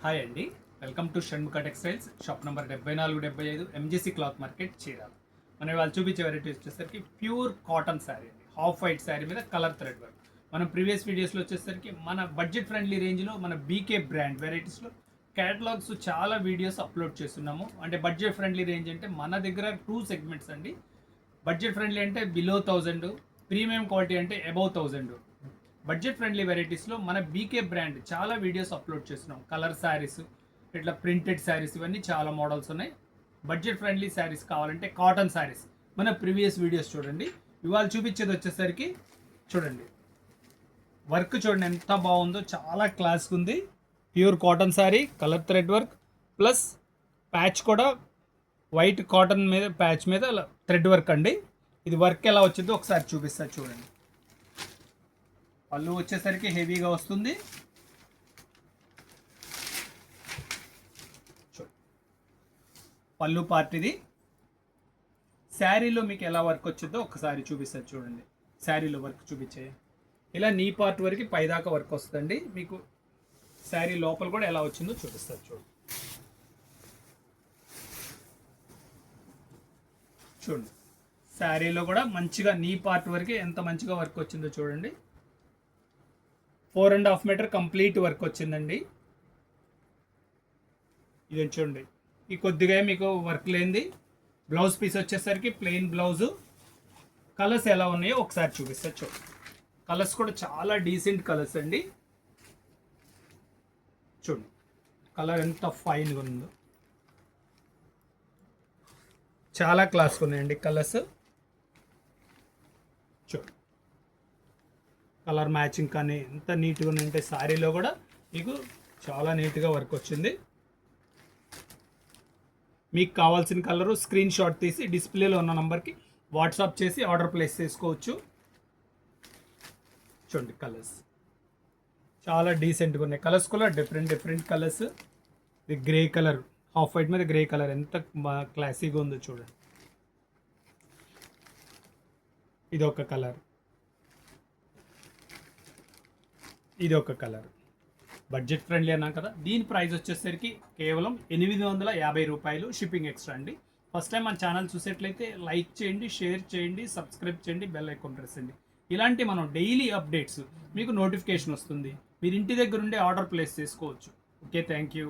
Hi అండి, welcome to Shanmukha textiles. Shop number 7475 MGC cloth market Chirala. మనం వాళ్ళు చూపించే వెరైటీ వచ్చేసరికి ప్యూర్ కాటన్ శారీ అండి. హాఫ్ వైట్ శారీ మీద కలర్ థ్రెడ్ వర్క్. మనం ప్రీవియస్ వీడియోస్లో వచ్చేసరికి మన బడ్జెట్ ఫ్రెండ్లీ రేంజ్లో మన బీకే బ్రాండ్ వెరైటీస్లో క్యాటలాగ్స్ చాలా వీడియోస్ అప్లోడ్ చేస్తున్నాము. అంటే బడ్జెట్ ఫ్రెండ్లీ రేంజ్ అంటే మన దగ్గర 2 సెగ్మెంట్స్ అండి. బడ్జెట్ ఫ్రెండ్లీ అంటే బిలో 1000, ప్రీమియం క్వాలిటీ అంటే అబౌవ్ 1000. బడ్జెట్ ఫ్రెండ్లీ వెరైటీస్లో మన బీకే బ్రాండ్ చాలా వీడియోస్ అప్లోడ్ చేస్తున్నాం. కలర్ శారీస్, ఇట్లా ప్రింటెడ్ శారీస్, ఇవన్నీ చాలా మోడల్స్ ఉన్నాయి. బడ్జెట్ ఫ్రెండ్లీ శారీస్ కావాలంటే కాటన్ శారీస్ మన ప్రీవియస్ వీడియోస్ చూడండి. ఇవాళ చూపించేది వచ్చేసరికి చూడండి, వర్క్ చూడండి ఎంత బాగుందో, చాలా క్లాస్గా ఉంది. Pure cotton sari, colour thread work plus patch కూడా వైట్ కాటన్ మీద ప్యాచ్ మీద థ్రెడ్ వర్క్ అండి. ఇది వర్క్ ఎలా వచ్చిందో ఒకసారి చూపిస్తా చూడండి. పళ్ళు వచ్చేసరికి హెవీగా వస్తుంది. పళ్ళు పార్ట్ ఇది. శారీలో మీకు ఎలా వర్క్ వచ్చిందో ఒకసారి చూపిస్తారు చూడండి. శారీలో వర్క్ చూపించే ఇలా నీ పార్ట్ వరకు పైదాకా వర్క్ వస్తుందండి. మీకు శారీ లోపల కూడా ఎలా వచ్చిందో చూపిస్తారు చూడండి. చూడండి శారీలో కూడా మంచిగా నీ పార్ట్ వరకు ఎంత మంచిగా వర్క్ వచ్చిందో చూడండి. 4.5 మీటర్ కంప్లీట్ వర్క్ వచ్చిందండి. ఇది చూడండి, ఈ కొద్దిగా మీకు వర్క్ లేనిది. బ్లౌజ్ పీస్ వచ్చేసరికి ప్లెయిన్ బ్లౌజు. కలర్స్ ఎలా ఉన్నాయో ఒకసారి చూపిస్తా చూడండి. కలర్స్ కూడా చాలా డీసెంట్ కలర్స్ అండి. చూడండి కలర్ ఎంత ఫైన్గా ఉందో, చాలా క్లాస్గా ఉన్నాయండి కలర్స్. చూడండి కలర్ మ్యాచింగ్ కానీ ఎంత నీట్గా ఉన్నాయంటే శారీలో కూడా మీకు చాలా నీట్గా వర్క్ వచ్చింది. మీకు కావాల్సిన కలరు స్క్రీన్ షాట్ తీసి డిస్ప్లేలో ఉన్న నెంబర్కి వాట్సాప్ చేసి ఆర్డర్ ప్లేస్ చేసుకోవచ్చు. చూడండి కలర్స్ చాలా డీసెంట్గా ఉన్నాయి. కలర్స్ కూడా డిఫరెంట్ కలర్స్. ఇది గ్రే కలర్, హాఫ్ వైట్ మీద గ్రే కలర్ ఎంత క్లాసీగా ఉందో చూడండి. ఇది ఒక కలర్, ఇది ఒక కలర్. బడ్జెట్ ఫ్రెండ్లీ అన్నాం కదా. దీని ప్రైస్ వచ్చేసరికి కేవలం 850 రూపాయలు, షిప్పింగ్ ఎక్స్ట్రా అండి. ఫస్ట్ టైం మన ఛానల్ చూసేట్లయితే లైక్ చేయండి, షేర్ చేయండి, సబ్స్క్రైబ్ చేయండి, బెల్ ఐకాన్ ప్రెస్ చేయండి. ఇలాంటి మనం డైలీ అప్డేట్స్ మీకు నోటిఫికేషన్ వస్తుంది. మీరు ఇంటి దగ్గర ఉండే ఆర్డర్ ప్లేస్ చేసుకోవచ్చు. Okay, thank you.